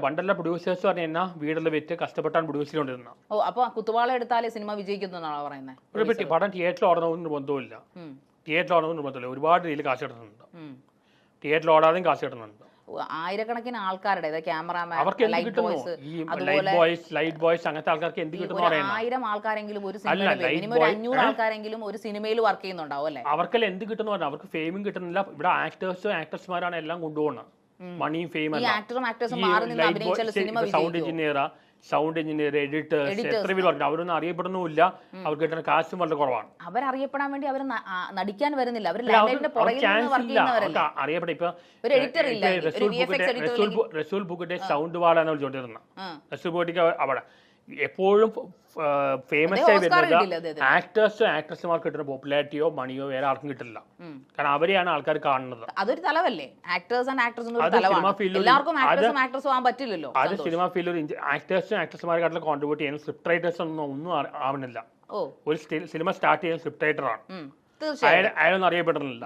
പണ്ടുള്ള പ്രൊഡ്യൂസേഴ്സ് പറഞ്ഞാൽ വീട്ടിൽ വെച്ച് കഷ്ടപ്പെട്ടാണ് പ്രൊഡ്യൂസ് ചെയ്തുകൊണ്ടിരുന്നത്. ഓ, അപ്പൊ കുത്തുവാള എടുത്താലേ സിനിമ വിജയിക്കുന്നതാണോ പറയുന്നത്? പടം തിയേറ്ററിൽ ഓടണമെന്ന് ബന്ധമില്ല, തിയേറ്ററിൽ ഓടണമെന്ന് ബന്ധമില്ല. ഒരുപാട് രീതിയിൽ കാശ് കിട്ടുന്നുണ്ട്, തിയേറ്ററിൽ ഓടാതെയും കാശ് കിട്ടുന്നുണ്ട്. ആയിരക്കണക്കിന് ആൾക്കാരുടെ ക്യാമറാമാൻ, അവർക്ക് എന്ത് കിട്ടുന്നു? ഈ ലൈറ്റ് ബോയ്സ് അങ്ങനത്തെ ആൾക്കാർക്ക് എന്ത് കിട്ടുന്നു? 1000 ആൾക്കാരെങ്കിലും ഒരു സിനിമയിൽ, മിനിമം 500 ആൾക്കാരെങ്കിലും ഒരു സിനിമയിൽ വർക്ക് ചെയ്യുന്നുണ്ടാവും അല്ലേ? അവർക്കെല്ലാം എന്ത് കിട്ടുന്നു പറഞ്ഞാൽ അവർക്ക് ഫെയിമും കിട്ടുന്നില്ല. ഇവിടെ ആക്ടേഴ്സും ആക്ട്രസ്മാരാണ് എല്ലാം കൊണ്ടുപോകുന്നത്, മണിയും ഫെയിമും. സൗണ്ട് എഞ്ചിനീയർ, എഡിറ്റേഴ്സ്, എത്ര പേര് പറഞ്ഞു അവരൊന്നും അറിയപ്പെടുന്നുമില്ല. അവർക്ക് കിട്ടുന്ന കാശും വളരെ കുറവാണ്. അവരറിയപ്പെടാൻ വേണ്ടി അവർ നടിക്കാൻ വരുന്നില്ല, അവർ അറിയപ്പെട്ട. ഇപ്പൊ റസൂൽ ബുക്കിന്റെ സൗണ്ട് വാളാണ് വിളിച്ചോണ്ടിരുന്നത്. റസൂൽ ബുക്കിക്ക് അവിടെ എപ്പോഴും ഫേമസ് ആയി വരുന്നത് ആക്ടേഴ്സോ ആക്ട്രസ്മാർക്ക് കിട്ടുന്ന പോപ്പുലാരിറ്റിയോ മണിയോ വേറെ ആർക്കും കിട്ടില്ല. കാരണം അവരെയാണ് ആൾക്കാർ കാണുന്നത്. അതൊരു തലവല്ലേ, ആക്ടേഴ്സ് ആൻഡ് ആക്ട്രസ്. എല്ലാവർക്കും ആക്ടേഴ്സും ആക്ട്രസും ആവാൻ പറ്റില്ലല്ലോ. അത് സിനിമ ഫീൽഡിൽ ആക്ടേഴ്സും ആക്ട്രസ്മാരെക്കാട്ടിലും കോൺട്രിബ്യൂട്ട് ചെയ്യുന്ന സ്ക്രിപ്റ്റ് റൈറ്റേഴ്സ് ഒന്നും ആവണില്ല. ഒരു സിനിമ സ്റ്റാർട്ട് ചെയ്യുന്ന സ്ക്രിപ്റ്റ് റൈറ്റർ ആണ്, അയാളൊന്നും അറിയപ്പെടുന്നില്ല.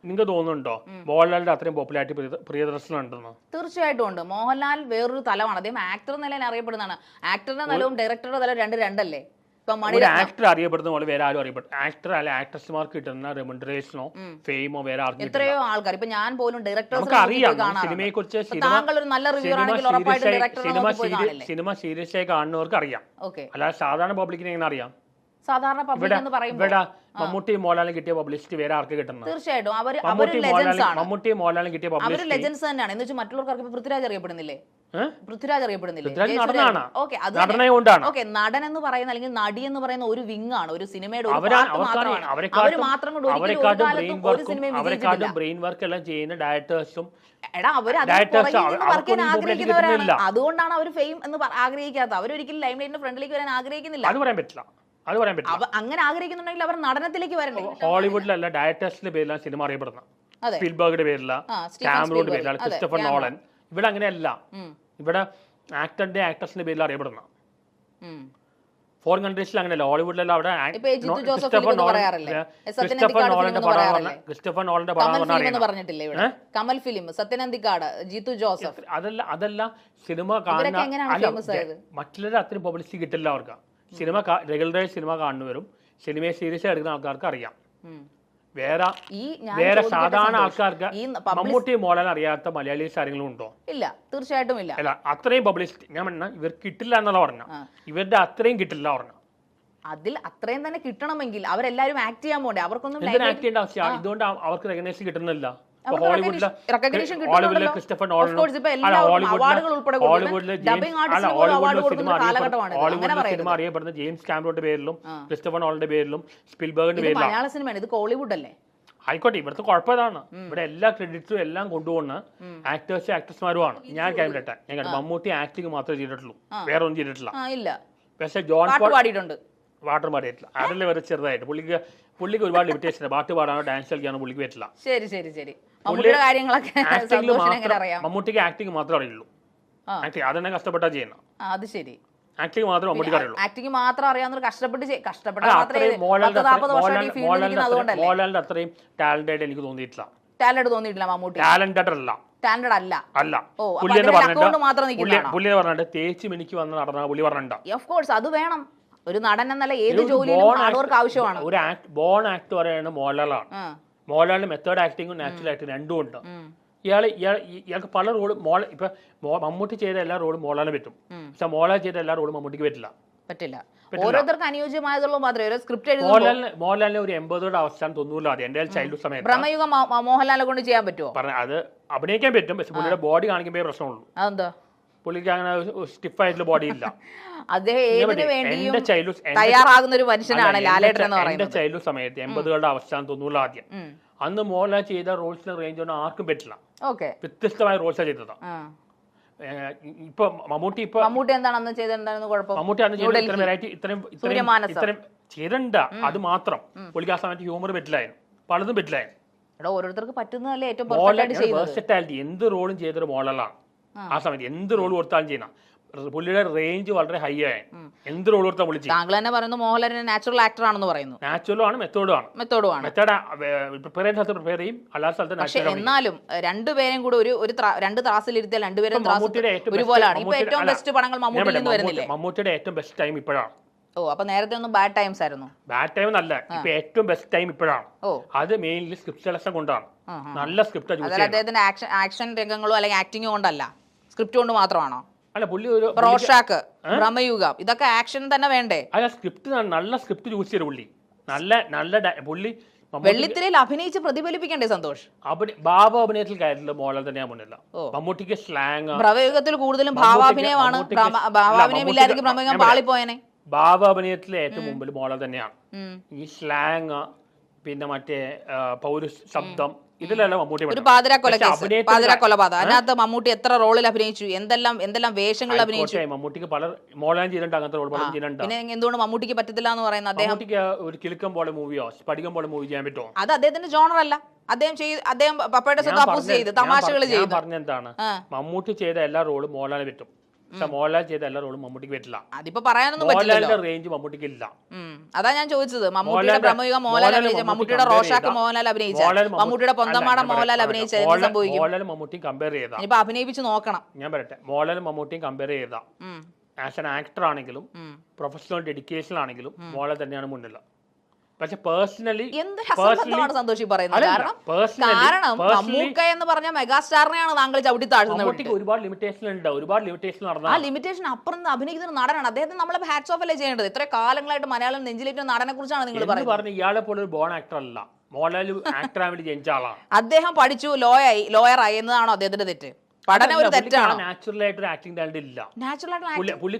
നിങ്ങൾക്ക് തോന്നുന്നുണ്ടോ മോഹൻലാലിന്റെ അത്രയും പോപ്പുലാരിറ്റി പ്രിയദർശനം ഉണ്ടെന്ന്? തീർച്ചയായിട്ടും ഉണ്ട്. മോഹൻലാൽ വേറൊരു തലമാണ്, അദ്ദേഹം ആക്ടർ നിലയിൽ അറിയപ്പെടുന്നതാണ്. ആക്ടറുടെ തലവും ഡയറക്ടറുടെ തലവും രണ്ടല്ലേ? ആക്ടർ അറിയപ്പെടുന്ന പോലെ വേറെ ആരും അറിയപ്പെടും. ആക്ടർ അല്ലെ ആക്ട്രസ്മാർക്ക് കിട്ടുന്ന റെമ്യൂണറേഷനോ ഫെയിമോ വേറെ ആർക്കും എത്രയോ ആൾക്കാർ. ഇപ്പൊ ഞാൻ പോലും സിനിമയെ കുറിച്ച് സിനിമ സീരിയസ് ആയി കാണുന്നവർക്ക് അറിയാം, അല്ലാതെ സാധാരണ പബ്ലിക്കിനെ എങ്ങനെ അറിയാം? സാധാരണ പബ്ലിക് എന്ന് പറയുമ്പോൾ മമ്മൂട്ടി മോഹൻലാലും കിട്ടിയ പബ്ലിസിറ്റി വേറെ ആർക്ക് കിട്ടുന്നത്? തീർച്ചയായിട്ടും മമ്മൂട്ടി മോഹൻലാലും കിട്ടിയ പബ്ലിസിറ്റി ലെജൻസ് തന്നെയാണ്. എന്ന് വെച്ചാൽ മറ്റുള്ളവർക്ക് പൃഥ്വിരാജ് അറിയപ്പെടുന്നില്ലേ? പൃഥ്വിരാജ് അറിയപ്പെടുന്നില്ലേ? നടൻ എന്ന് പറയുന്ന അല്ലെങ്കിൽ നടി എന്ന് പറയുന്ന ഒരു വിങ് ആണ്, ഒരു സിനിമയുടെ ബ്രെയിൻ വർക്ക് എല്ലാം ചെയ്യുന്ന ഡയറക്ടേഴ്സും. അതുകൊണ്ടാണ് അവർ ഫെയിം എന്ന് ആഗ്രഹിക്കാത്തത്. അവരൊരിക്കലും ലൈംലൈറ്റിന്റെ ഫ്രണ്ടിലേക്ക് വരാൻ ആഗ്രഹിക്കുന്നില്ല. അത് പറയാൻ പറ്റില്ല. അങ്ങനെ ആഗ്രഹിക്കുന്നുണ്ടെങ്കിൽ അവർ നടനത്തിലേക്ക് വരണ്ടേ? ഹോളിവുഡിലല്ല ഡയറക്ടേഴ്സിന്റെ പേരിലാണ് സിനിമ അറിയപ്പെടുന്നത്. സ്പിൽബർഗിന്റെ പേരില്ല, കാമറൂണിന്റെ പേരിലാണ്, ക്രിസ്റ്റഫർ നോളൻ. ഇവിടെ അങ്ങനെയല്ല, ഇവിടെ ആക്ടറിന്റെ ആക്ടേഴ്സിന്റെ പേരിൽ അറിയപ്പെടുന്ന. ഫോറിൻ കൺട്രീസിൽ അങ്ങനെയല്ല, ഹോളിവുഡിലല്ല. അവിടെ ക്രിസ്റ്റഫർ നോളന്റെ പടം പറഞ്ഞിട്ടില്ലേ? Kamal film, Sathyan Anthikad, Jeethu Joseph. അതല്ല സിനിമ കാണുന്ന മറ്റുള്ളവർ അത്രയും പബ്ലിസിറ്റി കിട്ടില്ല അവർക്ക്. സിനിമ റെഗുലറായി സിനിമ കാണുന്നവരും സിനിമയെ സീരിയസ് എടുക്കുന്ന ആൾക്കാർക്ക് അറിയാം. വേറെ സാധാരണ ആൾക്കാർക്ക് മമ്മൂട്ടി മോഹൻലാൽ അറിയാത്ത മലയാളീസ് ആരെങ്കിലും ഉണ്ടോ? ഇല്ല, തീർച്ചയായിട്ടും ഇല്ല. അല്ല, അത്രയും പബ്ലിസിറ്റി ഞാൻ പറഞ്ഞ ഇവർക്ക് കിട്ടില്ല എന്നുള്ള പറഞ്ഞു. ഇവരുടെ അത്രയും കിട്ടില്ല പറഞ്ഞു. അതിൽ അത്രയും തന്നെ കിട്ടണമെങ്കിൽ അവരെല്ലാരും ആക്ട് ചെയ്യാൻ പോകണ്ടേ? അവർക്കൊന്നും ആക്ട് ചെയ്യേണ്ട ആവശ്യം. ഇതുകൊണ്ട് അവർക്ക് റെക്കഗ്നൈസ് കിട്ടുന്നില്ല. ക്രിസ്റ്റഫർ നോളൻ, സിനിമ അറിയപ്പെടുന്ന ജെയിംസ് കാമറൂണിന്റെ പേരിലും ക്രിസ്റ്റഫർ നോളന്റെ പേരിലും സ്പിൽബർഗിന്റെ പേരിലും. മലയാള സിനിമയാണ്, ഇത് കോളിവുഡ് അല്ലേ? ആയിക്കോട്ടെ, ഇവിടുത്തെ കുഴപ്പമാണ് ഇവിടെ എല്ലാ ക്രെഡിറ്റ്സും എല്ലാം കൊണ്ടുപോകുന്ന ആക്ടേഴ്സും ആക്ട്രസ്മാരുമാണ്. ഞാൻ കേട്ടിട്ട് മമ്മൂട്ടി ആക്ടിങ് മാത്രമേ ചെയ്തിട്ടുള്ളൂ, വേറെ ഒന്നും ചെയ്തിട്ടില്ല. പക്ഷെ ജോൺ പാടിയിട്ടുണ്ട്, പാട്ട് പാടിയിട്ടില്ല. അതല്ലേ വരെ ചെറുതായിട്ട്. പുള്ളിക്ക് ഒരുപാട് ലിമിറ്റേഷൻ, പാട്ട് പാടാനോ ഡാൻസ് കളിക്കാനോ പുള്ളിക്ക് പറ്റില്ല. മമ്മൂട്ടിക്ക് ആക്ടിങ് മാത്രമേ അറിയുള്ളൂ. അതെന്നെ കഷ്ടപ്പെട്ടാ ചെയ്യുന്ന. അത് ശരി, ആക്ടിങ് മാത്രമേ മമ്മൂട്ടിക്ക് അറിയുള്ളൂ. ആക്ടിങ് മാത്രം അറിയാവുന്ന മോഹൻലാലിന്റെ അത്രയും ടാലന്റ് ആയിട്ട് എനിക്ക് തോന്നിയിട്ടില്ല. മമ്മൂട്ടി ടാലന്റഡ് അല്ല. പുള്ളി പറഞ്ഞിട്ട് തേച്ച് മിനിക്ക് വന്ന നടന്ന പുള്ളി പറഞ്ഞിട്ടുണ്ടോ? ഓഫ് കോഴ്സ് അത് വേണം. ഒരു നടൻ എന്നല്ല ഏത് ജോലിയിലും ഹാർഡ് വർക്ക് ആവശ്യമാണ്. ഒരു ബോൺ ആക്ട് പറയുന്നത് മോഹൻലാലാണ്. മോഹൻലാലിന്റെ മെത്തേഡ് ആക്ടിങ്ങും നാച്ചുറൽ ആക്ടിങ് രണ്ടും ഉണ്ട്. ഇയാൾക്ക് പല റോളും ഇപ്പൊ മമ്മൂട്ടി ചെയ്ത എല്ലാ റോളും മോഹൻലാലിന് പറ്റും, പക്ഷെ മോഹൻലാൽ ചെയ്ത എല്ലാ റോളും മമ്മൂട്ടിക്ക് പറ്റില്ല. ഓരോരുത്തർക്ക് അനുയോജ്യമായതുള്ള മാത്രമേ സ്ക്രിപ്റ്റ് മോഹൻലാലിന് ഒരു 80 അവസാനം 90 എന്റെ ചൈൽഡ്ഹുഡ് സമയത്ത് ബ്രഹ്മയുഗം മോഹൻലാലിനെ കൊണ്ട് ചെയ്യാൻ പറ്റുമോ? അത് അഭിനയിക്കാൻ പറ്റും, പക്ഷെ പുള്ളിയുടെ ബോഡി കാണിക്കുമ്പോഴേ പ്രശ്നമുള്ളൂ. അതെന്താ? പുള്ളിക്ക് അങ്ങനെ സ്റ്റിഫ് ആയിട്ടുള്ള ബോഡി ഇല്ല. അദ്ദേഹം ഏതിനു വേണ്ടിയും തയ്യാറാകുന്ന ഒരു മനുഷ്യനാണ് ലാലേട്ടൻ എന്ന് പറയുന്നത്. എന്റെ ചൈൽഡ്ഹുഡ് സമയത്ത് 80 അവസാനം 90 ആദ്യം അന്ന് മോഹൻലാൽ ചെയ്ത റോൾസിന്റെ റേഞ്ച് ഒന്നും ആർക്കും പറ്റില്ല. വ്യത്യസ്തമായ റോൾസാണ് ചെയ്തത്. ഇപ്പൊ മമ്മൂട്ടി എന്താണ് അന്ന് ചെയ്തെന്താണെന്ന് കുഴപ്പം? മമ്മൂട്ടി അന്ന് ചെയ്ത ഇത്രയും വെറൈറ്റി ഇത്രയും ചെയ്തിട്ടുണ്ട്. അത് മാത്രം പുള്ളിക്ക് ആ സമയത്ത് ഹ്യൂമർ പറ്റില്ലായിരുന്നു, പലതും പറ്റില്ലായിരുന്നു. ഓരോരുത്തർക്ക് പറ്റുന്നതല്ലേ ഏറ്റവും വേഴ്സറ്റാലിറ്റി. എന്ത് റോളും ചെയ്തൊരു മോഹൻലാലാണ് ആ സമയത്ത്. എന്ത് റോൾ കൊടുത്താലും ചെയ്യുന്ന പുള്ളിയുടെ റേഞ്ച് വളരെ ഹൈ ആയി. എന്ത് റോൾ കൊടുത്താൽ വിളിച്ചു. താങ്കൾ തന്നെ പറയുന്നു മോഹൻലാൽ നാച്ചുറൽ ആക്ടർ ആണെന്ന് പറയുന്നു. നാച്ചുറലും ആണ്, മെത്തേഡും ആണ്. മെത്തേഡ് പ്രിപ്പയർ ചെയ്യുന്ന സ്ഥലത്ത് പ്രിപ്പയർ ചെയ്യും, അല്ലാത്ത സ്ഥലത്ത് നാച്ചുറൽ. എന്നാലും രണ്ടുപേരും കൂടെ രണ്ട് ത്രാസിലിരുത്തിയാൽ രണ്ടുപേരും ഒരുപോലെയാണ്. ഇപ്പൊ ഏറ്റവും ബെസ്റ്റ് പടങ്ങൾ മമ്മൂട്ടിയിൽ വരുന്നില്ലേ? മമ്മൂട്ടിയുടെ ഏറ്റവും ബെസ്റ്റ് ടൈം ഇപ്പോഴാണ്. അപ്പൊ നേരത്തെ ഒന്നും ബാഡ് ടൈംസ് ആയിരുന്നു. ബാഡ് ടൈം നല്ല, ഇപ്പൊ ഏറ്റവും ബെസ്റ്റ് ടൈം ഇപ്പോഴാണ്. അത് മെയിൻലി സ്ക്രിപ്റ്റ് സെലക്ഷൻ കൊണ്ടാണ്. നല്ല സ്ക്രിപ്റ്റ്. അദ്ദേഹത്തിന്റെ ആക്ഷൻ രംഗങ്ങളോ അല്ലെങ്കിൽ ആക്ടിങ്ങോ കൊണ്ടല്ല, സ്ക്രിപ്റ്റ് കൊണ്ട് മാത്രമാണോ? അല്ല, പുള്ളി ഒരു റോഷാക്ക്, ഭ്രമയുഗം, ഇതൊക്കെ ആക്ഷൻ തന്നെ വേണ്ടേ? അല്ല, സ്ക്രിപ്റ്റ് നല്ല സ്ക്രിപ്റ്റ് ചൂസ് ചെയ്ത പുള്ളി. നല്ല പുള്ളി വെള്ളിത്തിരയിൽ അഭിനയിച്ച് പ്രതിഫലിപ്പിക്കണ്ടേ സന്തോഷ്? ഭാവ അഭിനയത്തിൽ കാര്യത്തില് മോഹൻലാൽ തന്നെയാ മുന്നില്ല. മമ്മൂട്ടിക്ക് സ്ലാങ്, ഭ്രമയുഗത്തിൽ കൂടുതലും ഭാവാഭിനയമാണ്. ഭാവാഭിനയം ഇല്ലായിരിക്കും ഭ്രമയുഗം പാളിപ്പോയനെ. ഭാവാഭിനയത്തിലെ ഏറ്റവും മുമ്പിൽ മോഹൻലാൽ തന്നെയാണ്. ഈ സ്ലാങ്, പിന്നെ മറ്റേ പൗരുഷ ശബ്ദം, ഇതിലെല്ലാം മമ്മൂട്ടി. ഒരു പാതിരാ കൊലപാതകം, അതിനകത്ത് മമ്മൂട്ടി എത്ര റോളിൽ അഭിനയിച്ചു, എന്തെല്ലാം വേഷങ്ങളിൽ അഭിനയിച്ചു. മമ്മൂട്ടിക്ക് പല മോഹൻലാൽ ചെയ്തിട്ടുണ്ട്, അങ്ങനത്തെ റോൾ പലരും ചെയ്യുന്നുണ്ട്. പിന്നെ എന്തുകൊണ്ട് മമ്മൂട്ടിക്ക് പറ്റത്തില്ല എന്ന് പറയുന്നത്? അദ്ദേഹം ഒരു കിലുക്കം പോലെ മൂവിയോ സ്പടികം പോലെ മൂവി ചെയ്യാൻ പറ്റുമോ? അത് അദ്ദേഹത്തിന്റെ ജോണർ അല്ല. അദ്ദേഹം പപ്പയുടെ സ്വത്ത് അപ്പൂസ് ചെയ്ത് തമാശകൾ ചെയ്തു. പറഞ്ഞെന്താണ്, മമ്മൂട്ടി ചെയ്ത എല്ലാ റോളും മോഹൻലാലിന് പറ്റും, പക്ഷെ മോഹൻലാൽ ചെയ്ത എല്ലാ റോളും മമ്മൂട്ടിക്ക് പറ്റില്ല. അതിപ്പോ പറയാനൊന്നും പറ്റില്ല. മോഹൻലാലിന്റെ റേഞ്ച് മമ്മൂട്ടിക്ക് ഇല്ല. അതാ ഞാൻ ചോദിച്ചത്. മമ്മൂട്ടിയുടെ ഭ്രമയുഗം മോഹൻലാൽ അഭിനയിച്ച, മമ്മൂട്ടിയുടെ റോഷാക്ക് മോഹൻലാൽ അഭിനയിച്ച, മമ്മൂട്ടിയുടെ പൊന്തമാട മോഹൻലാൽ അഭിനയിച്ച എന്ത് സംഭവിക്കും? മോഹൻലാലും മമ്മൂട്ടിയും കമ്പയർ ചെയ്താ, ഇനിയിപ്പോ അഭിനയിപ്പിച്ച് നോക്കണം. ഞാൻ പറയട്ടെ, മോഹൻലാലും മമ്മൂട്ടിയും കമ്പയർ ചെയ്താ ആസ് ആൻ ആക്ടർ ആണെങ്കിലും പ്രൊഫഷണൽ ഡെഡിക്കേഷൻ ആണെങ്കിലും മോഹൻലാൽ തന്നെയാണ് മുന്നിൽ. പക്ഷെ പേഴ്സണലി സന്തോഷി പറയുന്നത് കാരണം മമ്മൂക്ക എന്ന് പറഞ്ഞ മെഗാസ്റ്റാറിനെയാണ് താങ്കൾ ചവിട്ടി താഴ്ത്തുന്നത്. ഒരുപാട് ലിമിറ്റേഷൻ ഉണ്ട്, ഒരുപാട് ലിമിറ്റേഷൻ നടന്നു. ആ ലിമിറ്റേഷൻ അപ്പുറം അഭിനയിക്കുന്ന നടനാണ് അദ്ദേഹത്തെ. നമ്മളെ ഹാറ്റ്സ് ഓഫ് അല്ലേ ചെയ്യേണ്ടത്? ഇത്ര കാലങ്ങളായിട്ട് മലയാളം നെഞ്ചിലേറ്റ നടനെ കുറിച്ചാണ് നിങ്ങൾ പറയുന്നത്. ഇയാളെ പോലെ ഒരു ബോൺ ആക്ടർ അല്ല മോഹൻലാൽ, ആക്ടർ ആയി ജനിച്ച ആളാണ്. അദ്ദേഹം പഠിച്ചു ലോയറായി എന്നതാണോ അദ്ദേഹത്തിന്റെ തെറ്റ്? പഠനം ഒരു തെറ്റാണ്. നാച്ചുറൽ ആയിട്ട് ഒരു ആക്ടിംഗ് ടാലന്റ് ഇല്ല. പുള്ളി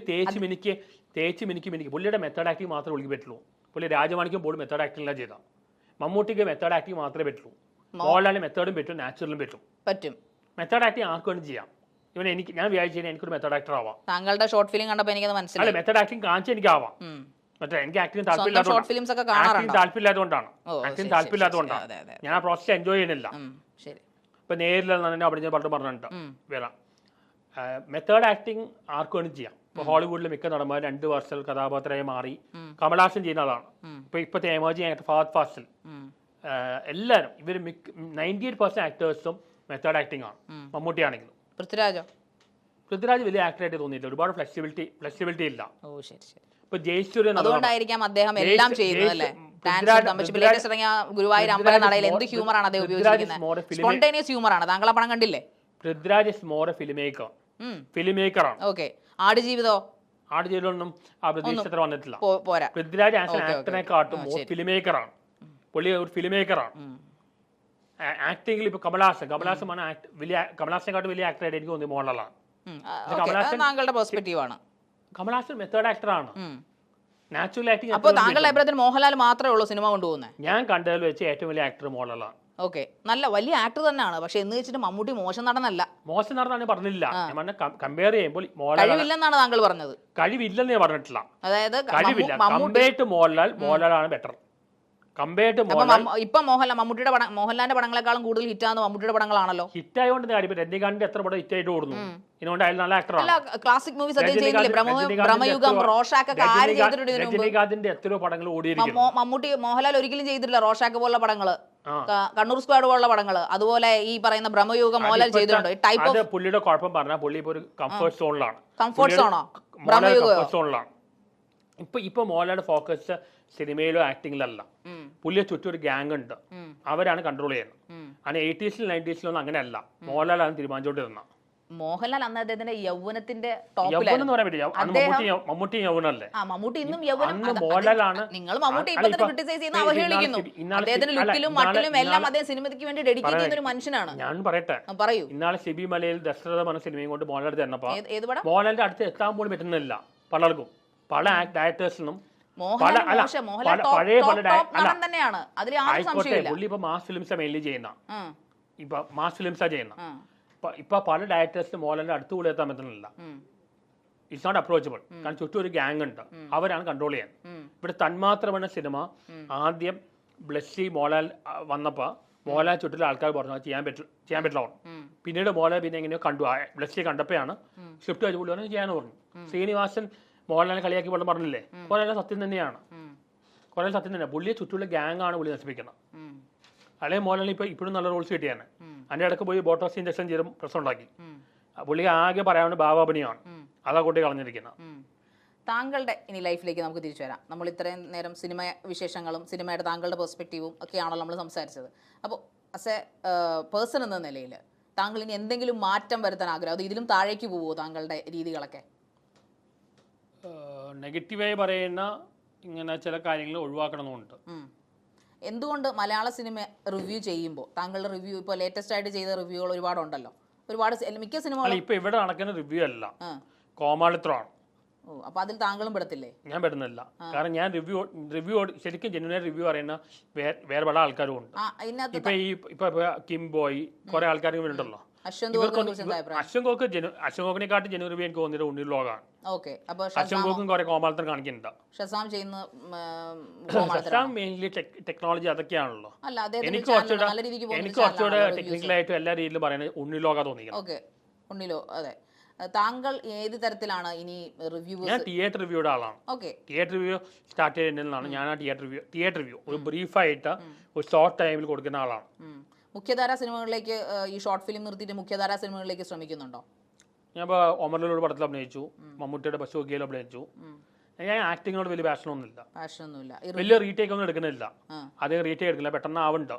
തേച്ച് മിനിക്ക് പുള്ളിയുടെ മെത്തേഡ് ആക്ടിങ് മാത്രമേ പുള്ളിക്ക് പറ്റുള്ളൂ. പുള്ളി രാജമാണിക്കും പോലും മെത്തേഡ് ആക്ടിംഗ് ചെയ്താൽ, മമ്മൂട്ടിക്ക് മെത്തേഡ് ആക്ടിങ് മാത്രമേ പറ്റുള്ളൂ. മോഹൻലാലിന് മെത്തേഡും പറ്റും, നാച്ചുറലും പറ്റും. മെത്തേഡ് ആക്ടിങ് ആർക്ക് വേണം ചെയ്യാം. ഞാൻ വിചാരിച്ചു എനിക്കൊരു മെത്തേഡ് ആക്ടർ ആവാം. താങ്കളുടെ ഷോർട്ട് ഫിലിം കണ്ടപ്പോൾ എനിക്ക് മനസ്സിലായി. മെത്തേഡ് ആക്ടിംഗ് കാണിച്ച എനിക്ക് ആവാം. മറ്റേ എനിക്ക് ആക്ടിങ് താല്പര്യമില്ലാത്തതുകൊണ്ടാണ് ഞാൻ ആ പ്രോസസ് എൻജോയ് ചെയ്യുന്നില്ല. ഇപ്പൊ നേരിൽ തന്നെ അവിടെ പലരും പറഞ്ഞിട്ടുണ്ട് വേറെ മെത്തേഡ് ആക്ടിങ് ആർക്ക് വേണം ചെയ്യാം. ഇപ്പൊ ഹോളിവുഡിലെ മിക്ക നടന്മാർ 2 വർഷം കഥാപാത്രമായി മാറി. കമൽഹാസൻ ചെയ്യുന്ന അതാണ്. ഇപ്പോഴത്തെ എമർജിങ് ആക്ടർ ഫഹദ് ഫാസിൽ, എല്ലാവരും ഇവർ 98% ആക്ടേഴ്സും മെത്തേഡ് ആക്ടിങ് ആണ്. മമ്മൂട്ടി ആണെങ്കിലും. പൃഥ്വിരാജ് വലിയ ആക്ടറായിട്ട് തോന്നിയില്ല. ഒരുപാട് ഫ്ലെക്സിബിലിറ്റി ഇല്ല. ഇപ്പൊ ജയസൂര്യ അതുകൊണ്ടായിരിക്കാം അദ്ദേഹം എല്ലാം ചെയ്യുന്നത്. ഗുരുവായൂർ അമ്പല നടയിൽ എന്ത് ഹ്യൂമർ ആണ് അദ്ദേഹം ഉപയോഗിച്ചിരിക്കുന്നത്? സ്പോണ്ടേനിയസ് ഹ്യൂമർ ആണ്. താങ്കൾ ആ പണം കണ്ടില്ലേ? പൃഥ്വിരാജ് ഇസ് മോർ എ ഫിലിമേക്കർ ആണ്. ഓക്കെ. ആടുജീവിതം ഒന്നും ആ പ്രതീക്ഷ വന്നിട്ടില്ല. പൃഥ്വിരാജ് ആസ് എൻ ആക്ടറിനെക്കാട്ടും ഫിലിമേക്കർ ആണ്. പുള്ളി ഒരു ഫിലിമേക്കർ ആണ്. ആക്ടിംഗിൽ ഇപ്പൊ കമൽഹാസനെക്കാട്ടും വലിയ ആക്ടറായിട്ട് എനിക്ക് തോന്നി മോഹൻലാലാണ്. താങ്കളുടെ പെർസ്പെക്റ്റീവ് ആണ്. കമൽഹാസൻ മെത്തേഡ് ആക്ടറാണ്, നാച്ചുറൽ ആക്ടിംഗ്. അപ്പോൾ താങ്കളുടെ അഭിപ്രായത്തിൽ മോഹൻലാൽ മാത്രമേ ഉള്ളൂ സിനിമ കൊണ്ടുപോകുന്നത്? ഞാൻ കണ്ടതിൽ വെച്ച് ഏറ്റവും വലിയ ആക്ടർ മോഹൻലാലാണ്. ഓക്കെ, നല്ല വലിയ ആക്ടർ തന്നെയാണ്. പക്ഷെ എന്ന് വെച്ചിട്ട് മമ്മൂട്ടി മോശം നടനല്ല. മോശം നടനാണ് പറഞ്ഞില്ല. ഞാൻ കമ്പയർ ചെയ്യുമ്പോൾ കഴിവില്ലെന്നാണ് താങ്കൾ പറഞ്ഞത്. കഴിവില്ലെന്ന് ഞാൻ പറഞ്ഞിട്ടില്ല. അതായത് കഴിവില്ല. കമ്പയർ ടു മോഹൻലാലാണ് ബെറ്റർ. ഇപ്പൊ മോഹൻലാലിന്റെ പടങ്ങളെക്കാളും കൂടുതൽ ഹിറ്റാന്ന് മമ്മൂട്ടിയുടെ പടങ്ങളാണല്ലോ. ഹിറ്റ് ആയതുകൊണ്ട് കാര്യം രജനീകാന്തിന്റെ എത്ര പടം ഹിറ്റ് ആയിട്ട് ഓടുന്നു. ഇതുകൊണ്ട് അയാൾ നല്ല ആക്ടറാണ്. ക്ലാസിക് മൂവീസ് അദ്ദേഹം ചെയ്തില്ലേ? ഭ്രമയുഗം, റോഷാക്ക് രജനീകാന്തിന്റെ എത്രയോ പടങ്ങൾ ഓടിയിരിക്കും. മമ്മൂട്ടി മോഹൻലാൽ ഒരിക്കലും ചെയ്തിട്ടില്ല റോഷാക്ക് പോലുള്ള പടങ്ങള്, കണ്ണൂർ സ്ക്വാഡ് പോലുള്ള പടങ്ങള്. അതുപോലെ ഈ പറയുന്ന ഭ്രമയുഗം മോഹൻലാൽ ചെയ്തിട്ടുണ്ട്. ടൈപ്പ് ഓഫ് പുള്ളിയുടെ കുഴപ്പം പറഞ്ഞാൽ പുള്ളി ഇപ്പൊ ഒരു കംഫർട്ട് സോണിലാണ്. കംഫർട്ട് സോണോ? സോണിലാണ് ഇപ്പൊ മോഹൻലാലിന്റെ ഫോക്കസ് സിനിമയിലോ ആക്ടിങ്ങിലല്ല. പുള്ളിയെ ചുറ്റും ഒരു ഗ്യാങ് ഉണ്ട്, അവരാണ് കൺട്രോൾ ചെയ്യുന്നത്. അങ്ങനെ 80s 90s അങ്ങനെയല്ല. മോഹൻലാലാണ് തീരുമാനിച്ചോണ്ടിരുന്ന. മോഹൻലാൽ അന്ന് അദ്ദേഹത്തിന്റെ യൗവനത്തിന്റെ യൗവനം പറയാൻ പറ്റില്ല. മമ്മൂട്ടി യൗവനല്ലേ? മമ്മൂട്ടി ഇന്നും മോഹൻലാലാണ്. നിങ്ങൾ മമ്മൂട്ടി ക്രിട്ടിസൈസ് ചെയ്യുന്ന അവഹേളിക്കുന്നു. അദ്ദേഹത്തിന്റെ ലുക്കിലും മട്ടിലും എല്ലാം അദ്ദേഹം സിനിമയ്ക്ക് വേണ്ടി ഡെഡിക്കേറ്റ് ചെയ്യുന്ന ഒരു മനുഷ്യനാണ്. ഞാൻ പറയട്ടെ, പറയൂ. ഇന്നാളെ സിബി മലയിൽ ദശരഥ എന്ന സിനിമയും കൊണ്ട് മോഹൻലാൽ ചെന്നപ്പോ മോഹൻലാലിന്റെ അടുത്ത് എത്താൻ പോലും പറ്റുന്നില്ല പലർക്കും. പല ഡയറക്ടേഴ്സിനും പുള്ളി ഇപ്പൊ മാസ് ഫിലിംസാ മെയിൻലി ചെയ്യുന്ന. ഇപ്പൊ മാസ് ഫിലിംസാ ചെയ്യുന്ന. ഇപ്പൊ പല ഡയറക്ടേഴ്സിനും മോഹൻലാലിന്റെ അടുത്ത് കൂടെ എത്താൻ പറ്റുന്നില്ല. It's not approachable. കാരണം ചുറ്റും ഒരു ഗ്യാങ് ഉണ്ട്, അവരാണ് കൺട്രോൾ ചെയ്യാൻ. ഇവിടെ തന്മാത്രം എന്ന സിനിമ ആദ്യം ബ്ലസ്സി മോഹൻലാൽ വന്നപ്പോ മോഹൻലാൽ ചുറ്റിലെ ആൾക്കാർ പറഞ്ഞു ചെയ്യാൻ പറ്റില്ല. പിന്നീട് മോഹൻലാൽ പിന്നെ എങ്ങനെയോ കണ്ടു, ബ്ലസ്സിൽ കണ്ടപ്പോഴാണ് ഷിഫ്റ്റ് വെച്ച് പുള്ളി പറഞ്ഞു ചെയ്യാന്ന് പറഞ്ഞു. ശ്രീനിവാസൻ മോഹൻലാലിനെ കളിയാക്കി പോലെ പറഞ്ഞില്ലേ, കുറെ സത്യം തന്നെയാണ്, കുറെ സത്യം തന്നെയാണ്. പുള്ളിയെ ചുറ്റുള്ള ഗ്യാങ് ആണ് പുള്ളി നശിപ്പിക്കുന്നത്. അല്ലെങ്കിൽ മോഹൻലാൽ ഇപ്പോഴും നല്ല റോൾസ് കിട്ടിയാണ്. അതിൻ്റെ ഇടയ്ക്ക് പോയി ബോട്ടോക്സ് ഇഞ്ചക്ഷൻ ചെയ്ത് പ്രശ്നം ഉണ്ടാക്കി. പുള്ളിക്ക് ആകെ പറയാവുന്ന ഭാവാഭിനയമാണ്, അതാ കൂട്ടി കളഞ്ഞിരിക്കുന്നത്. താങ്കളുടെ ഇനി ലൈഫിലേക്ക് നമുക്ക് തിരിച്ചു വരാം. നമ്മൾ ഇത്രയും നേരം സിനിമ വിശേഷങ്ങളും സിനിമയുടെ താങ്കളുടെ പെർസ്പെക്റ്റീവും ഒക്കെയാണല്ലോ നമ്മൾ സംസാരിച്ചത്. അപ്പോൾ ആസ് എ പേഴ്സൺ എന്ന നിലയിൽ താങ്കൾ ഇനി എന്തെങ്കിലും മാറ്റം വരുത്താൻ ആഗ്രഹം, അത് ഇതിലും താഴേക്ക് പോവുമോ താങ്കളുടെ രീതികളൊക്കെ? നെഗറ്റീവായി പറയുന്ന ഇങ്ങനെ ചില കാര്യങ്ങൾ ഒഴിവാക്കണമെന്നുണ്ട്. എന്തുകൊണ്ട് മലയാള സിനിമ റിവ്യൂ ചെയ്യുമ്പോൾ താങ്കളുടെ റിവ്യൂ ഇപ്പോൾ ലേറ്റസ്റ്റ് ആയിട്ട് ചെയ്ത റിവ്യൂകൾ ഒരുപാടുണ്ടല്ലോ, ഒരുപാട് മിക്ക സിനിമകളും ഇപ്പൊ ഇവിടെ നടക്കുന്ന റിവ്യൂ അല്ല, കോമാളിത്രമാണ്. അപ്പൊ അതിൽ താങ്കളും പെടത്തില്ലേ? ഞാൻ പെടുന്നില്ല, കാരണം ഞാൻ റിവ്യൂ ശരിക്കും ജെന്യുവൻ റിവ്യൂ പറയുന്ന വേറെ പല ആൾക്കാരും ഉണ്ട്. ഇപ്പൊ കിംബോയ് കുറെ ആൾക്കാർ ഉണ്ടല്ലോ. അശ്വങ്കോക്കിനെക്കാട്ടും ജെന്യുവൻ റിവ്യൂ എനിക്ക് തോന്നിയത് ഉണ്ണിൽ ലോകാണ്. അശ്വങ്കോക്കും കുറെ കോമാളിത്തരം കാണിക്കുന്നുണ്ട്. ഷസാം മെയിൻലി ടെക്നോളജി അതൊക്കെയാണല്ലോ. എനിക്ക് കുറച്ചുകൂടെ ടെക്നിക്കലായിട്ടും എല്ലാ രീതിയിലും പറയുന്നത് ഉണ്ണിൽ ലോക തോന്നിക്കുന്നത്. താങ്കൾ ഏത് തരത്തിലാണ് ഇനി റിവ്യൂ? ഞാൻ തിയേറ്റർ റിവ്യൂയുടെ ആളാണ്. തിയേറ്റർ റിവ്യൂ സ്റ്റാർട്ട് ചെയ്യുന്നതാണ്. ഞാൻ ആ തിയേറ്റർ റിവ്യൂ ഒരു ബ്രീഫായിട്ട് ഒരു ഷോർട്ട് ടൈമിൽ കൊടുക്കുന്ന ആളാണ്. മുഖ്യധാര സിനിമകളിലേക്ക് ഈ ഷോർട്ട് ഫിലിം നിർത്തിയിട്ട് മുഖ്യധാര സിനിമകളിലേക്ക് ശ്രമിക്കുന്നുണ്ടോ? ഞാൻ ഇപ്പോൾ ഒമറിലൂടെ പടത്തിൽ അഭിനയിച്ചു, മമ്മൂട്ടിയുടെ ബസ്സുകയിൽ അഭിനയിച്ചു. ഞാൻ ആക്ടിങ്ങിനോട് വലിയ പാഷനൊന്നുമില്ല, വലിയ റീടേക്ക് ഒന്നും എടുക്കുന്നില്ല. അധികം റീടേക്ക് എടുക്കില്ല, പെട്ടെന്ന് ആവുന്നുണ്ട്.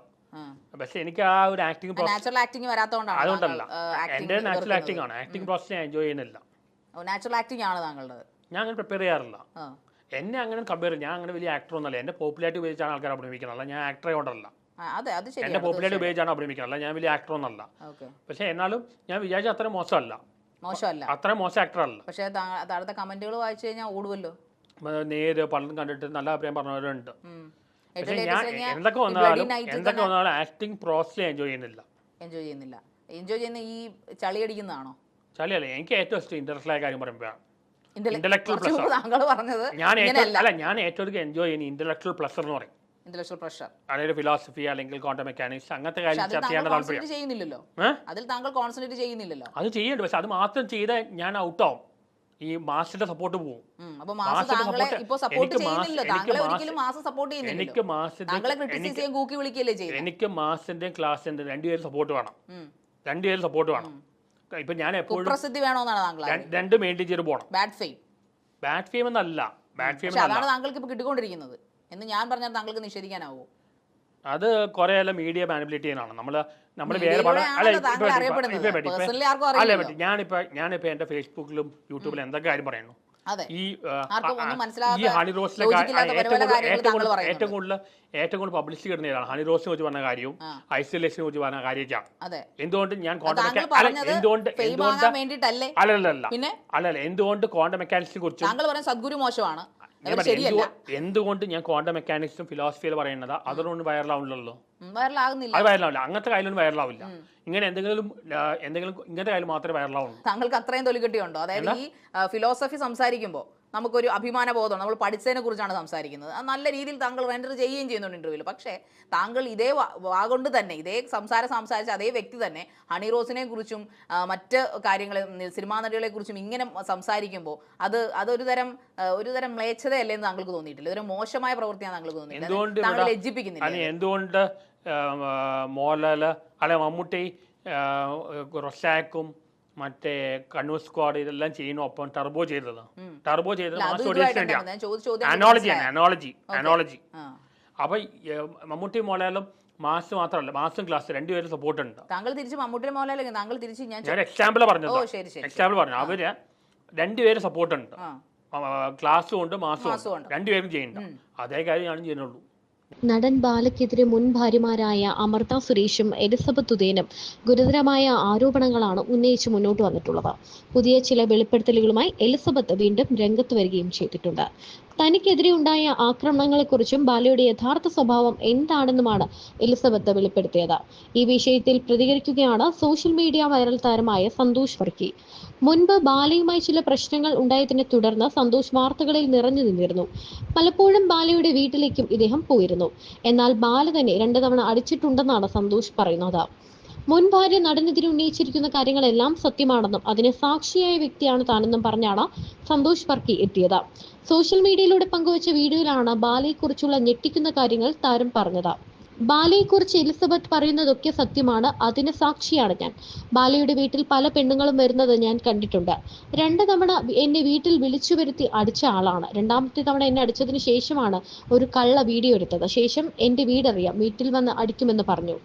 പക്ഷെ എനിക്ക് ആ ഒരു ആക്ടിങ് അതുകൊണ്ടല്ല, എന്റെ നാച്ചുറൽ ആക്ടിംഗ് ആണ്. ആക്ടിംഗ് പ്രോസസ് ഞാൻ എൻജോയ് ചെയ്യുന്നില്ല. നാച്ചുറൽ ആക്ടിംഗ് ആണ് താങ്കളുടെ? ഞാൻ അങ്ങനെ പ്രിപ്പയർ ചെയ്യാറില്ല. എന്നെ അങ്ങനെ കമ്പയർ ചെയ്യും. ഞാൻ അങ്ങനെ വലിയ ആക്ടർ ഒന്നല്ല. എന്റെ പോപ്പുലാരിറ്റി ഉപയോഗിച്ചാണ് ആൾക്കാർ അഭിനയിക്കുന്നത്, ഞാൻ ആക്ടറെ കൊണ്ടല്ല. എന്റെ പോപ്പുലാരിറ്റി ഉപയോഗിച്ചാണ് അഭിനയിക്കുന്നത്, ഞാൻ വലിയ ആക്ടർ ഒന്നല്ല. പക്ഷെ എന്നാലും ഞാൻ വിചാരിച്ച അത്ര മോശമല്ല, അത്ര മോശം ആക്ടർ അല്ല. പക്ഷേ താഴത്തെ കമന്റുകൾ വായിച്ചു കഴിഞ്ഞാൽ ഓടുമല്ലോ. നേര് പലതും കണ്ടിട്ട് നല്ല അഭിപ്രായം പറഞ്ഞവരുണ്ട്. പക്ഷെ ഞാൻ എന്തൊക്കെ വന്നാലും ആക്ടിംഗ് പ്രോസസ് എൻജോയ് ചെയ്യുന്നില്ല. എൻജോയ് ചെയ്യുന്ന ഈ ചളി അടിക്കുന്നതാണോ? ചളിയല്ല, എനിക്ക് ഏറ്റവും ഇഷ്ടം ഇന്റലക്ച്വൽ കാര്യം പറയുമ്പോഴാണ്. ഇന്റലക്ച്വൽ പ്ലഷർ ഞാൻ ഏറ്റവും എൻജോയ് ചെയ്യുന്ന ഇന്റലക്ച്വൽ പ്ലഷർ എന്ന് പറയും. അതായത് ഫിലോസഫി അല്ലെങ്കിൽ ക്വാണ്ടം മെക്കാനിക്സ് അങ്ങനത്തെ കാര്യം ചർച്ച ചെയ്യാൻ താല്പര്യം. അത് ചെയ്യുന്നുണ്ട്, പക്ഷെ അത് മാത്രം ചെയ്താൽ ഞാൻ ഔട്ടാവും. ഈ മാസിന്റെ സപ്പോർട്ട് പോകും. എനിക്ക് മാസിന്റെ ക്ലാസിന്റെ രണ്ടുപേരും സപ്പോർട്ട് വേണം. ഇപ്പൊ ഞാൻ എപ്പോഴും രണ്ട് മെയിൻറ്റെയിൻ ചെയ്ത് പോകണം. ബാഡ് ഫെയിം എന്നല്ല, താങ്കൾക്ക് ഇപ്പൊ കിട്ടിക്കൊണ്ടിരിക്കുന്നത് എന്ന് ഞാൻ പറഞ്ഞാൽ താങ്കൾക്ക് നിഷേധിക്കാനാവോ? അത് കുറെ മീഡിയ മാനിപ്പുലേറ്റ് ചെയ്യാനാണ്. നമ്മള് ഞാനിപ്പോ എന്റെ ഫേസ്ബുക്കിലും യൂട്യൂബിലും എന്തൊക്കെ കാര്യം പറയുന്നു. ഈ ഹണി റോസിലെ ഏറ്റവും കൂടുതൽ പബ്ലിസിറ്റി കിട്ടുന്നതാണ് ഹണി റോസിനെ കുറിച്ച് പറഞ്ഞ കാര്യവും ഐസൊലേഷനെ കുറിച്ച് പറഞ്ഞ കാര്യമൊക്കെയാണ്. എന്തുകൊണ്ട് ഞാൻ എന്തുകൊണ്ട് ക്വാണ്ടം മെക്കാനിക്സിനെ കുറിച്ച് സദ്ഗുരു മോശമാണ്, എന്തുകൊണ്ട് ഞാൻ ക്വാണ്ടം മെക്കാനിക്സും ഫിലോസഫിയിൽ പറയുന്നത് അതുകൊണ്ട് വൈറലാവുന്നല്ലോ? അത് വൈറലാവില്ല, അങ്ങനത്തെ കാര്യം വൈറലാവില്ല. ഇങ്ങനെ എന്തെങ്കിലും ഇങ്ങനത്തെ കാര്യം മാത്രമേ വൈറലാവുള്ളൂ. താങ്കൾക്ക് അത്രയും തൊലിക്കെട്ടിയുണ്ടോ? അതായത് ഈ ഫിലോസഫി സംസാരിക്കുമ്പോൾ നമുക്കൊരു അഭിമാന ബോധമാണ്, നമ്മൾ പഠിച്ചതിനെ കുറിച്ചാണ് സംസാരിക്കുന്നത്. അത് നല്ല രീതിയിൽ താങ്കൾ റെൻഡർ ചെയ്യുകയും ചെയ്യുന്നുണ്ട് ഇന്റർവ്യൂവിൽ. പക്ഷേ താങ്കൾ ഇതേ വാഗൊണ്ട് തന്നെ ഇതേ സംസാരിച്ച അതേ വ്യക്തി തന്നെ ഹണി റോസിനെ കുറിച്ചും മറ്റ് കാര്യങ്ങളെ സിനിമാ നടികളെ കുറിച്ചും ഇങ്ങനെ സംസാരിക്കുമ്പോൾ അതൊരു തരം മ്ലേച്ഛതയല്ലേ എന്ന് താങ്കൾക്ക് തോന്നിയിട്ടില്ല? ഇതൊരു മോശമായ പ്രവൃത്തിയാണ് താങ്കൾക്ക് തോന്നിയിട്ടില്ല? താങ്കൾ ലജ്ജിപ്പിക്കുന്നില്ല? എന്തുകൊണ്ട് മോഹൻലാൽ അല്ലെ മമ്മൂട്ടി റൊസാക്കും മറ്റേ കണ്ണൂർ സ്ക്വാഡ് ഇതെല്ലാം ചെയ്യുന്നു, ഒപ്പം ടർബോ ചെയ്തത് അനോളജി. അപ്പൊ മമ്മൂട്ടി മോഹൻലാലും മാസ് മാത്രമല്ല, മാസും ക്ലാസ് രണ്ടുപേരും സപ്പോർട്ട് ഉണ്ട്. താങ്കൾ തിരിച്ച് മമ്മൂട്ടി മോഹൻലാൽ താങ്കൾ തിരിച്ച് ഞാൻ എക്സാമ്പിൾ പറഞ്ഞു അവര് രണ്ടുപേരും സപ്പോർട്ട് ഉണ്ട്. ക്ലാസ്സും ഉണ്ട് മാസും ഉണ്ട്, രണ്ടുപേരും ചെയ്യുന്നുണ്ട്. അതേ കാര്യം ഞാനും ചെയ്യുന്നുള്ളൂ. നടൻ ബാലയ്ക്കെതിരെ മുൻ ഭാര്യമാരായ അമൃത സുരേഷും എലിസബത്ത് ഉദയനും ഗുരുതരമായ ആരോപണങ്ങളാണ് ഉന്നയിച്ച് മുന്നോട്ട് വന്നിട്ടുള്ളത്. പുതിയ ചില വെളിപ്പെടുത്തലുകളുമായി എലിസബത്ത് വീണ്ടും രംഗത്ത് വരികയും ചെയ്തിട്ടുണ്ട്. തനിക്കെതിരെ ഉണ്ടായ ആക്രമണങ്ങളെക്കുറിച്ചും ബാലയുടെ യഥാർത്ഥ സ്വഭാവം എന്താണെന്നുമാണ് എലിസബത്ത് വെളിപ്പെടുത്തിയത്. ഈ വിഷയത്തിൽ പ്രതികരിക്കുകയാണ് സോഷ്യൽ മീഡിയ വൈറൽ താരമായ സന്തോഷ് വർക്കി. മുൻപ് ബാലയുമായി ചില പ്രശ്നങ്ങൾ ഉണ്ടായതിനെ തുടർന്ന് സന്തോഷ് വാർത്തകളിൽ നിറഞ്ഞു നിന്നിരുന്നു. പലപ്പോഴും ബാലയുടെ വീട്ടിലേക്കും ഇദ്ദേഹം പോയിരുന്നു. എന്നാൽ ബാല തന്നെ 2 തവണ അടിച്ചിട്ടുണ്ടെന്നാണ് സന്തോഷ് പറയുന്നത്. മുൻ ഭാര്യ നടനെതിരെ ഉന്നയിച്ചിരിക്കുന്ന കാര്യങ്ങളെല്ലാം സത്യമാണെന്നും അതിന് സാക്ഷിയായ വ്യക്തിയാണ് താനെന്നും പറഞ്ഞാണ് സന്തോഷ് വർക്കി എത്തിയത്. സോഷ്യൽ മീഡിയയിലൂടെ പങ്കുവച്ച വീഡിയോയിലാണ് ബാലയെക്കുറിച്ചുള്ള ഞെട്ടിക്കുന്ന കാര്യങ്ങൾ താരം പറഞ്ഞത്. ബാലയെക്കുറിച്ച് എലിസബത്ത് പറയുന്നതൊക്കെ സത്യമാണ്, അതിന് സാക്ഷിയാണ് ഞാൻ. ബാലയുടെ വീട്ടിൽ പല പെണ്ണുങ്ങളും വരുന്നത് ഞാൻ കണ്ടിട്ടുണ്ട്. 2 തവണ എന്നെ വീട്ടിൽ വിളിച്ചു വരുത്തി അടിച്ച ആളാണ്. 2ാമത്തെ തവണ എന്നെ അടിച്ചതിന് ശേഷമാണ് ഒരു കള്ള വീഡിയോ എടുത്തത്. ശേഷം എന്റെ വീടറിയാം, വീട്ടിൽ വന്ന് അടിക്കുമെന്ന് പറഞ്ഞു.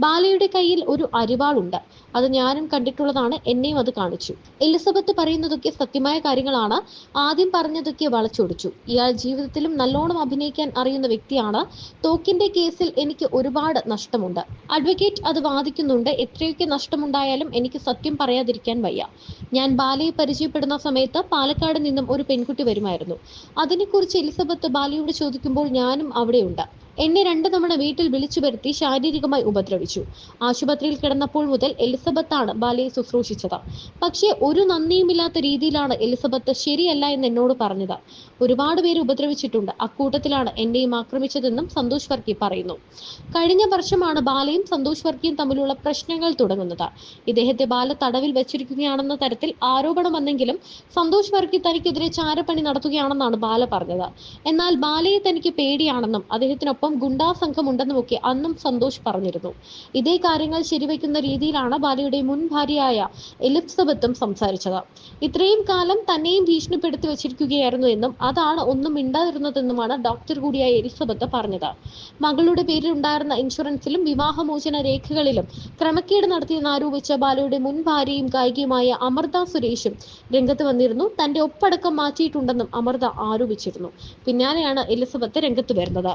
ബാലയുടെ കയ്യിൽ ഒരു അരിവാളുണ്ട്, അത് ഞാനും കണ്ടിട്ടുള്ളതാണ്, എന്നെയും അത് കാണിച്ചു. എലിസബത്ത് പറയുന്നതൊക്കെ സത്യമായ കാര്യങ്ങളാണ്. ആദ്യം പറഞ്ഞതൊക്കെ വളച്ചൊടിച്ചു. ഇയാൾ ജീവിതത്തിലും നല്ലോണം അഭിനയിക്കാൻ അറിയുന്ന വ്യക്തിയാണ്. തോക്കിന്റെ കേസിൽ എനിക്ക് ഒരുപാട് നഷ്ടമുണ്ട്. അഡ്വക്കേറ്റ് അത് വാദിക്കുന്നുണ്ട്. എത്രയൊക്കെ നഷ്ടമുണ്ടായാലും എനിക്ക് സത്യം പറയാതിരിക്കാൻ വയ്യ. ഞാൻ ബാലയെ പരിചയപ്പെടുന്ന സമയത്ത് പാലക്കാട് നിന്നും ഒരു പെൺകുട്ടി വരുമായിരുന്നു. അതിനെക്കുറിച്ച് എലിസബത്ത് ബാലയോട് ചോദിക്കുമ്പോൾ ഞാനും അവിടെയുണ്ട്. എന്നെ 2 തവണ വീട്ടിൽ വിളിച്ചു വരുത്തി ശാരീരികമായി ഉപദ്രവിച്ചു. ആശുപത്രിയിൽ കിടന്നപ്പോൾ മുതൽ എലിസബത്താണ് ബാലയെ ശുശ്രൂഷിച്ചത്. പക്ഷേ ഒരു നന്ദിയുമില്ലാത്ത രീതിയിലാണ് എലിസബത്ത് ശരിയല്ല എന്ന് എന്നോട് പറഞ്ഞത്. ഒരുപാട് പേര് ഉപദ്രവിച്ചിട്ടുണ്ട്, അക്കൂട്ടത്തിലാണ് എന്നെയും ആക്രമിച്ചതെന്നും സന്തോഷ് വർക്കി പറയുന്നു. കഴിഞ്ഞ വർഷമാണ് ബാലയും സന്തോഷ് വർക്കിയും തമ്മിലുള്ള പ്രശ്നങ്ങൾ തുടങ്ങുന്നത്. ഇദ്ദേഹത്തെ ബാല തടവിൽ വെച്ചിരിക്കുകയാണെന്ന തരത്തിൽ ആരോപണം വന്നെങ്കിലും സന്തോഷ് വർക്കി തനിക്കെതിരെ ചാരപ്പണി നടത്തുകയാണെന്നാണ് ബാല പറഞ്ഞത്. എന്നാൽ ബാലയെ തനിക്ക് പേടിയാണെന്നും അദ്ദേഹത്തിനൊപ്പം ഗുണ്ടാ സംഘമുണ്ടെന്നുമൊക്കെ അന്നും സന്തോഷ് പറഞ്ഞിരുന്നു. ഇതേ കാര്യങ്ങൾ ശരിവയ്ക്കുന്ന രീതിയിലാണ് ബാലയുടെ മുൻ ഭാര്യയായ എലിസബത്തും സംസാരിച്ചത്. ഇത്രയും കാലം തന്നെയും ഭീഷണിപ്പെടുത്തി വെച്ചിരിക്കുകയായിരുന്നു എന്നും അതാണ് ഒന്നും മിണ്ടാതിരുന്നതെന്നുമാണ് ഡോക്ടർ കൂടിയായ എലിസബത്ത് പറഞ്ഞത്. മകളുടെ പേരിൽ ഉണ്ടായിരുന്ന ഇൻഷുറൻസിലും വിവാഹമോചന രേഖകളിലും ക്രമക്കേട് നടത്തിയെന്ന് ആരോപിച്ച ബാലയുടെ മുൻ ഭാര്യയും ഗായികയുമായ അമൃത സുരേഷും രംഗത്ത് വന്നിരുന്നു. തന്റെ ഒപ്പടക്കം മാറ്റിയിട്ടുണ്ടെന്നും അമൃത ആരോപിച്ചിരുന്നു. പിന്നാലെയാണ് എലിസബത്ത് രംഗത്ത് വരുന്നത്.